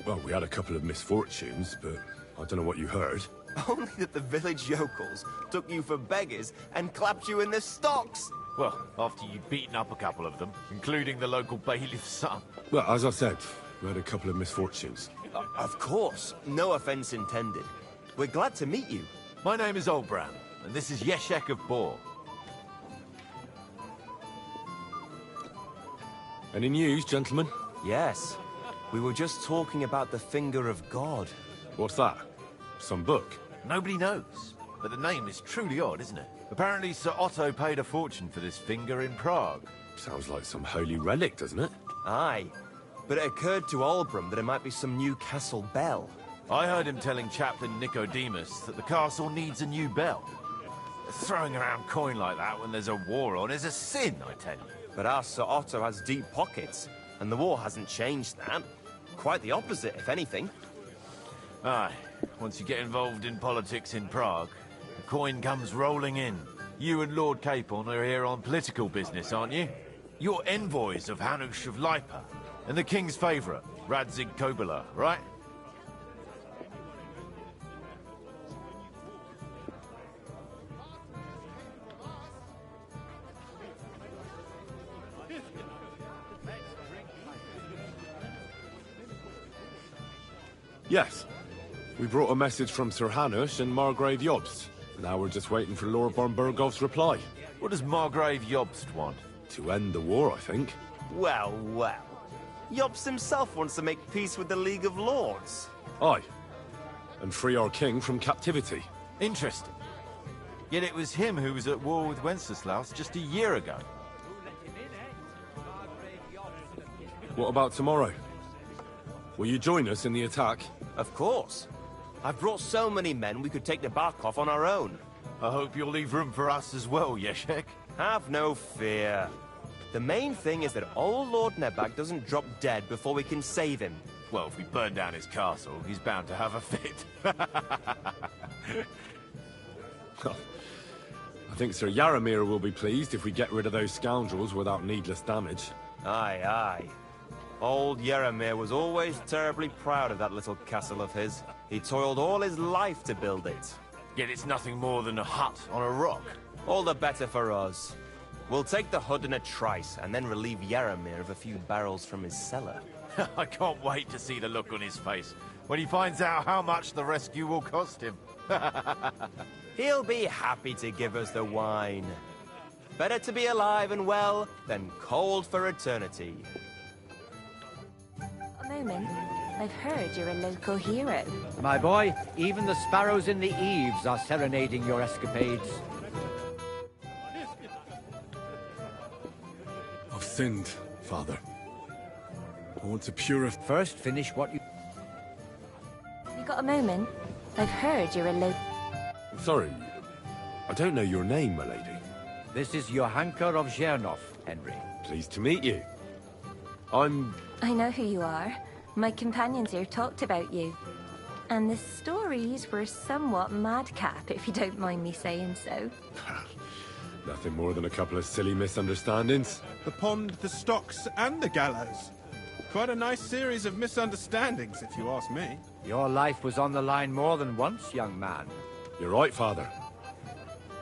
Well, we had a couple of misfortunes, but I don't know what you heard. Only that the village yokels took you for beggars and clapped you in the stocks. Well, after you'd beaten up a couple of them, including the local bailiff's son. Well, as I said, we had a couple of misfortunes. Of course. No offense intended. We're glad to meet you. My name is Olbram, and this is Yeshek of Bor. Any news, gentlemen? Yes. We were just talking about the Finger of God. What's that? Some book? Nobody knows, but the name is truly odd, isn't it? Apparently Sir Otto paid a fortune for this finger in Prague. Sounds like some holy relic, doesn't it? Aye. But it occurred to Olbram that it might be some new castle bell. I heard him telling Chaplain Nicodemus that the castle needs a new bell. Throwing around coin like that when there's a war on is a sin, I tell you. But our Sir Otto has deep pockets, and the war hasn't changed that. Quite the opposite, if anything. Aye. Once you get involved in politics in Prague, the coin comes rolling in. You and Lord Capon are here on political business, aren't you? You're envoys of Hanush of Lipa, and the king's favourite, Radzig Kobyla, right? Yes. We brought a message from Sir Hanush and Margrave Jobst. Now we're just waiting for Lord Bornbergov's reply. What does Margrave Jobst want? To end the war, I think. Well, well. Jobst himself wants to make peace with the League of Lords. Aye. And free our king from captivity. Interesting. Yet it was him who was at war with Wenceslaus just a year ago. What about tomorrow? Will you join us in the attack? Of course. I've brought so many men we could take the Barkov on our own. I hope you'll leave room for us as well, Yeshek. Have no fear. The main thing is that old Lord Nebag doesn't drop dead before we can save him. Well, if we burn down his castle, he's bound to have a fit. I think Sir Yaramir will be pleased if we get rid of those scoundrels without needless damage. Aye, aye. Old Yaramir was always terribly proud of that little castle of his. He toiled all his life to build it. Yet it's nothing more than a hut on a rock. All the better for us. We'll take the hood in a trice, and then relieve Yaramir of a few barrels from his cellar. I can't wait to see the look on his face when he finds out how much the rescue will cost him. He'll be happy to give us the wine. Better to be alive and well than cold for eternity. A moment. I've heard you're a local hero. My boy, even the sparrows in the eaves are serenading your escapades. I've sinned, Father. I want to purify. First, finish what you... You got a moment? I've heard you're a local... Sorry, I don't know your name, my lady. This is Johanka of Zhernov, Henry. Pleased to meet you. I know who you are. My companions here talked about you. And the stories were somewhat madcap, if you don't mind me saying so. Nothing more than a couple of silly misunderstandings. The pond, the stocks, and the gallows. Quite a nice series of misunderstandings, if you ask me. Your life was on the line more than once, young man. You're right, Father.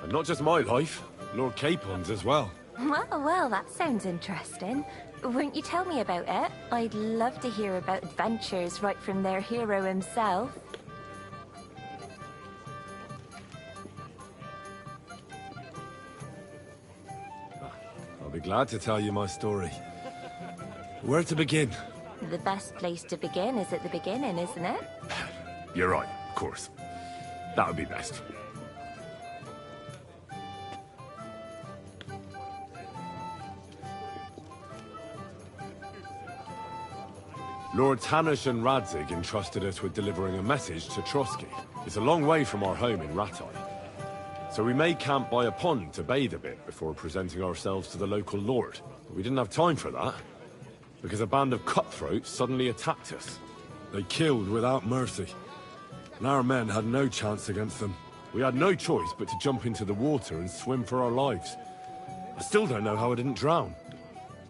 And not just my life, Lord Capon's as well. Well, that sounds interesting. Won't you tell me about it? I'd love to hear about adventures right from their hero himself. I'll be glad to tell you my story. Where to begin? The best place to begin is at the beginning, isn't it? You're right, of course. That would be best. Lords Hanush and Radzig entrusted us with delivering a message to Trotsky. It's a long way from our home in Ratai. So we made camp by a pond to bathe a bit before presenting ourselves to the local lord. But we didn't have time for that, because a band of cutthroats suddenly attacked us. They killed without mercy, and our men had no chance against them. We had no choice but to jump into the water and swim for our lives. I still don't know how I didn't drown.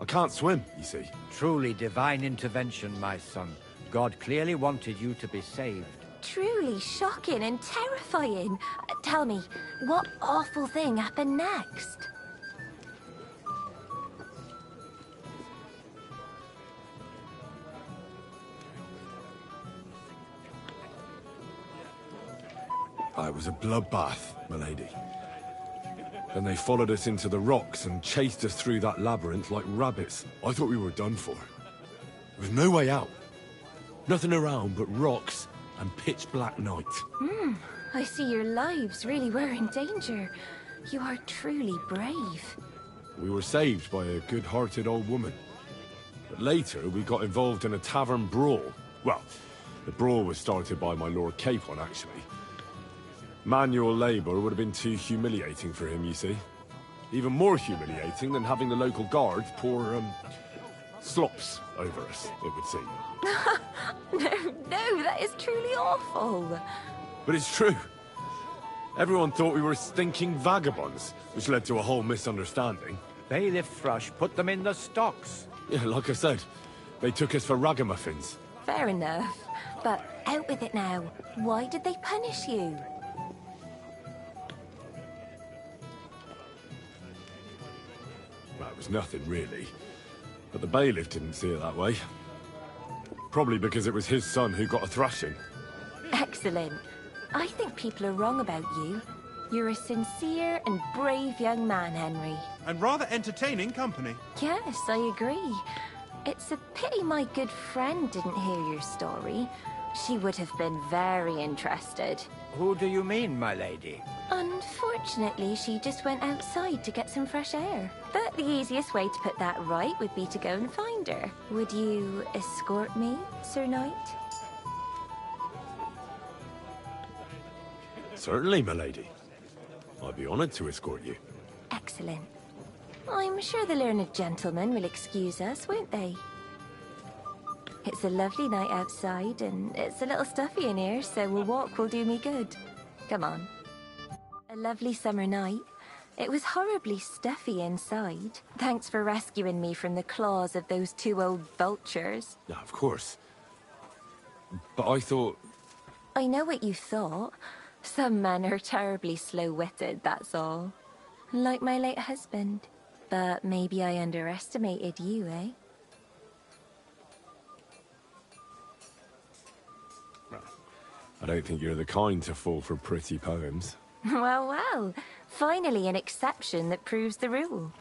I can't swim, you see. Truly divine intervention, my son. God clearly wanted you to be saved. Truly shocking and terrifying. Tell me, what awful thing happened next? was a bloodbath, milady. Then they followed us into the rocks and chased us through that labyrinth like rabbits. I thought we were done for. There was no way out. Nothing around but rocks and pitch-black night. I see your lives really were in danger. You are truly brave. We were saved by a good-hearted old woman. But later, we got involved in a tavern brawl. Well, the brawl was started by my Lord Capon, actually. Manual labor would have been too humiliating for him, you see. Even more humiliating than having the local guards pour, slops over us, it would seem. No, that is truly awful. But it's true. Everyone thought we were stinking vagabonds, which led to a whole misunderstanding. Bailiff Thrush put them in the stocks. Yeah, like I said, they took us for ragamuffins. Fair enough. But out with it now. Why did they punish you? Well, it was nothing, really. But the bailiff didn't see it that way. Probably because it was his son who got a thrashing. Excellent. I think people are wrong about you. You're a sincere and brave young man, Henry. And rather entertaining company. Yes, I agree. It's a pity my good friend didn't hear your story. She would have been very interested. Who do you mean, my lady? Unfortunately, she just went outside to get some fresh air. But the easiest way to put that right would be to go and find her. Would you escort me, Sir Knight? Certainly, milady. I'd be honored to escort you. Excellent. I'm sure the learned gentlemen will excuse us, won't they? It's a lovely night outside, and it's a little stuffy in here, so a walk will do me good. Come on. A lovely summer night. It was horribly stuffy inside. Thanks for rescuing me from the claws of those two old vultures. Yeah, of course. But I thought... I know what you thought. Some men are terribly slow-witted, that's all. Like my late husband. But maybe I underestimated you, eh? I don't think you're the kind to fall for pretty poems. Well. Finally an exception that proves the rule.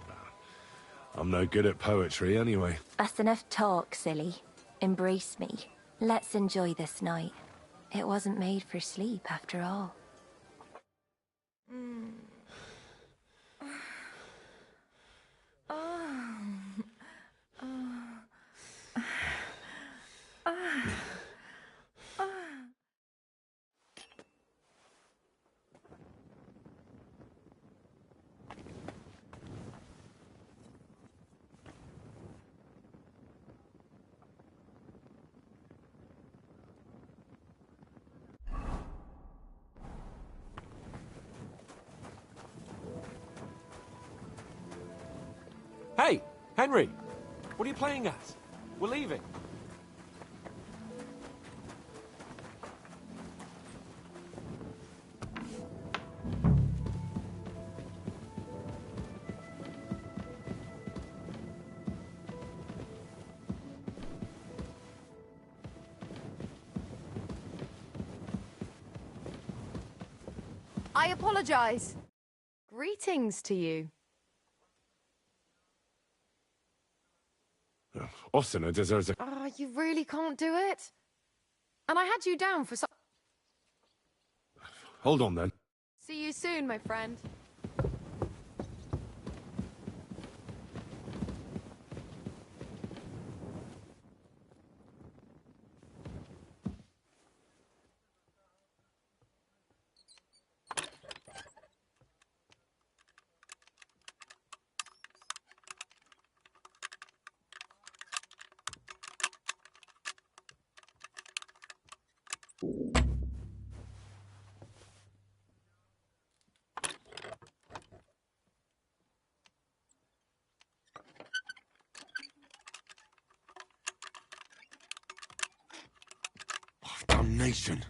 I'm no good at poetry anyway. That's enough talk, silly. Embrace me. Let's enjoy this night. It wasn't made for sleep, after all. Hey, Henry! What are you playing at? We're leaving. I apologize. Greetings to you. Ossina deserves a... Oh, you really can't do it? And I had you down for some... Hold on, then. See you soon, my friend. Damnation.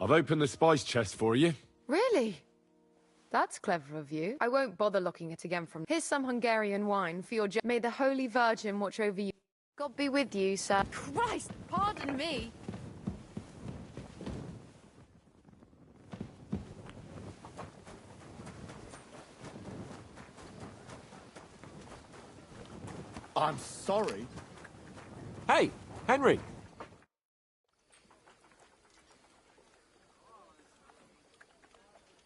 I've opened the spice chest for you. Really? That's clever of you. I won't bother looking it again from... Here's some Hungarian wine for your... May the Holy Virgin watch over you. God be with you, sir. Christ, pardon me. I'm sorry. Hey, Henry.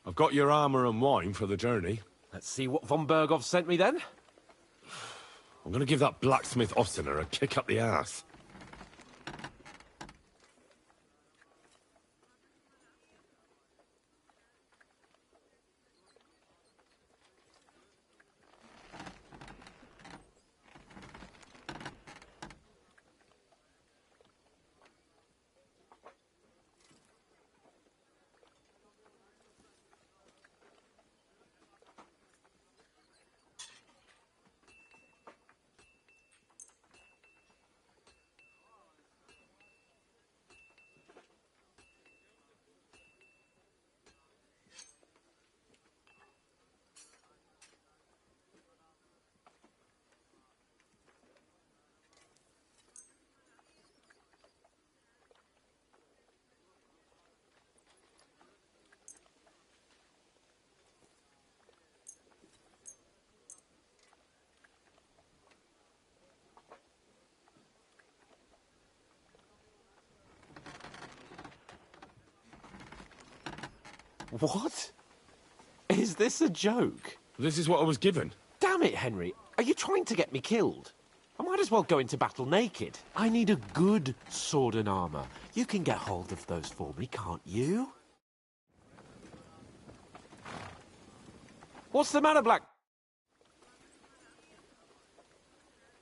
I've got your armor and wine for the journey. Let's see what von Berghoff sent me then. I'm gonna give that blacksmith Ostener a kick up the ass. What? Is this a joke? This is what I was given. Damn it, Henry. Are you trying to get me killed? I might as well go into battle naked. I need a good sword and armour. You can get hold of those for me, can't you? What's the matter, Black?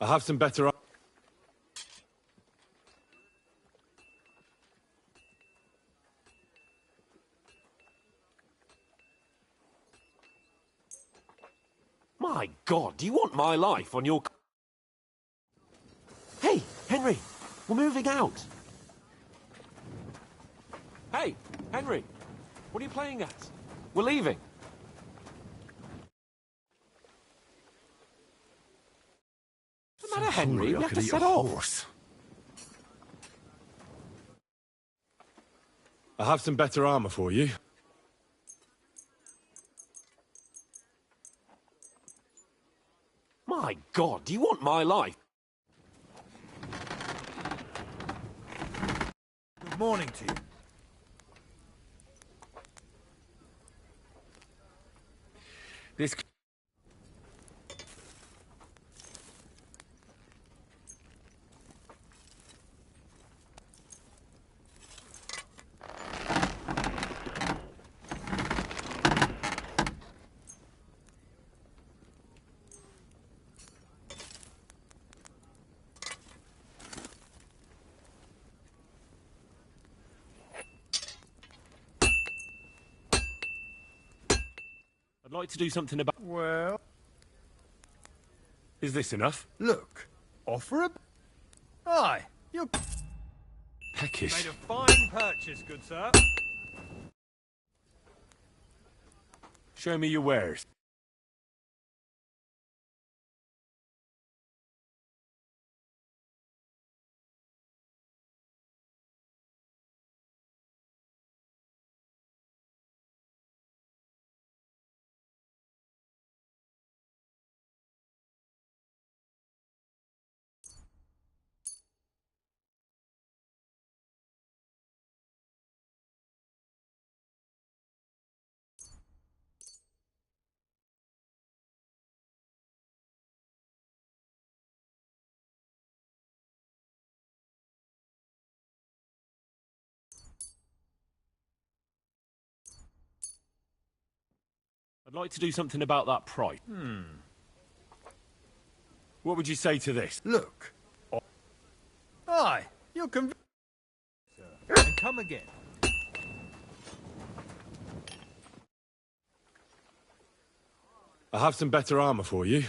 I have some better... My God, do you want my life on your... Hey, Henry, we're moving out. Hey, Henry, what are you playing at? We're leaving. What's the matter, Henry? We have to set off. I have some better armor for you. My God, do you want my life? Good morning to you. This... I'd like to do something about... Well... Is this enough? Look, offer a... Aye, you're... Peckish. Made a fine purchase, good sir. Show me your wares. I'd like to do something about that price. What would you say to this? Look. Aye, you're convinced. And come again. I have some better armor for you.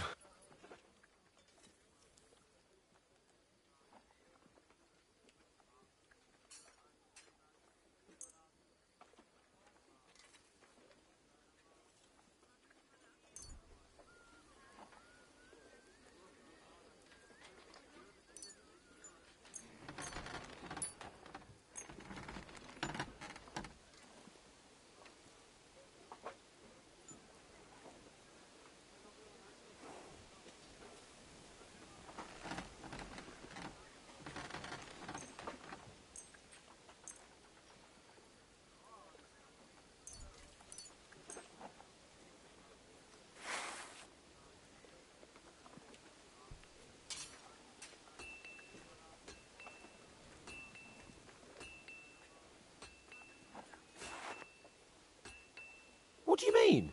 do you mean?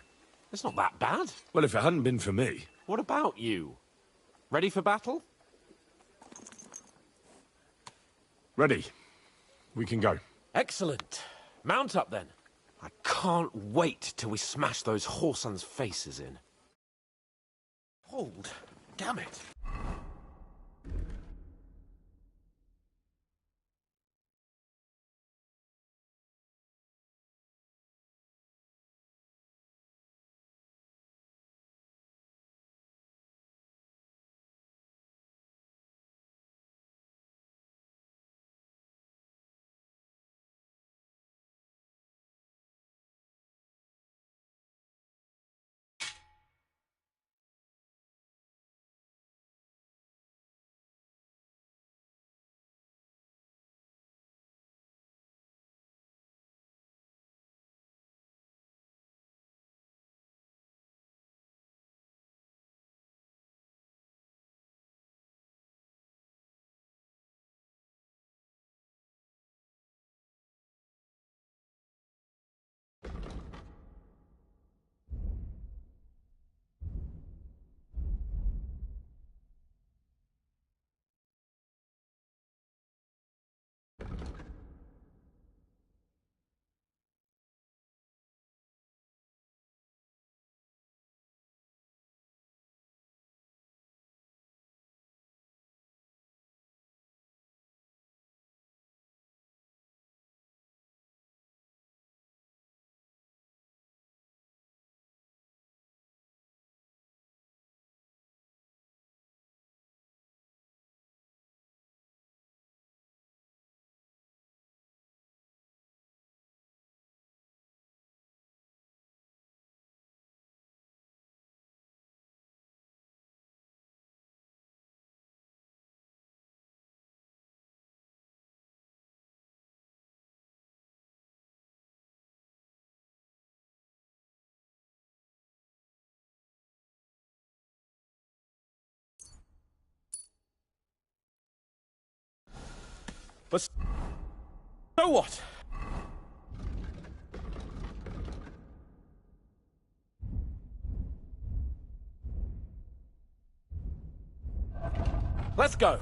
It's not that bad. Well, if it hadn't been for me... What about you? Ready for battle? Ready. We can go. Excellent. Mount up, then. I can't wait till we smash those whoresons' faces in. Hold. Damn it. But so what? Let's go.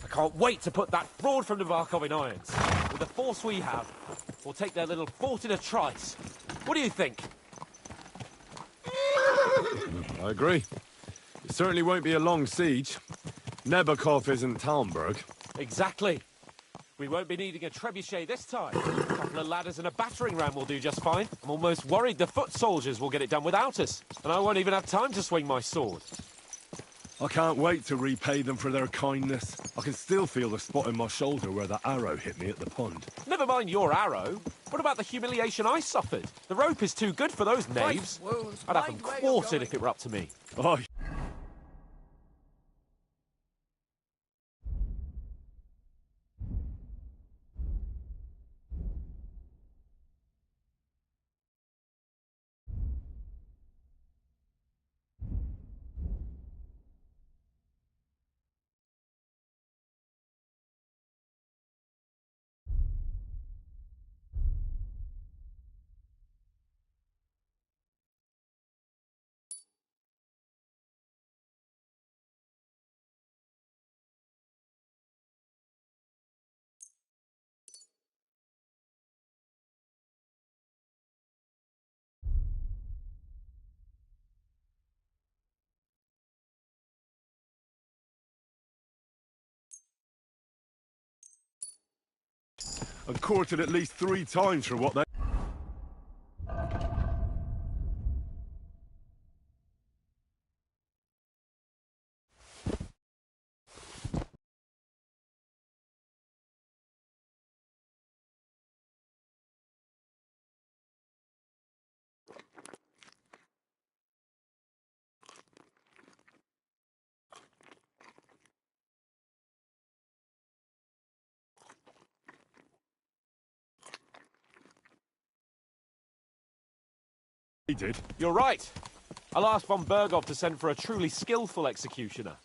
I can't wait to put that fraud from Navarkov in irons. With the force we have, we'll take their little fort in a trice. What do you think? I agree. It certainly won't be a long siege. Nebakov isn't Talmberg. Exactly. We won't be needing a trebuchet this time. A couple of ladders and a battering ram will do just fine. I'm almost worried the foot soldiers will get it done without us. And I won't even have time to swing my sword. I can't wait to repay them for their kindness. I can still feel the spot in my shoulder where that arrow hit me at the pond. Never mind your arrow. What about the humiliation I suffered? The rope is too good for those knaves. I'd have them quartered if it were up to me. Oh, and courted at least 3 times for what they... He did. You're right. I'll ask von Berghoff to send for a truly skillful executioner.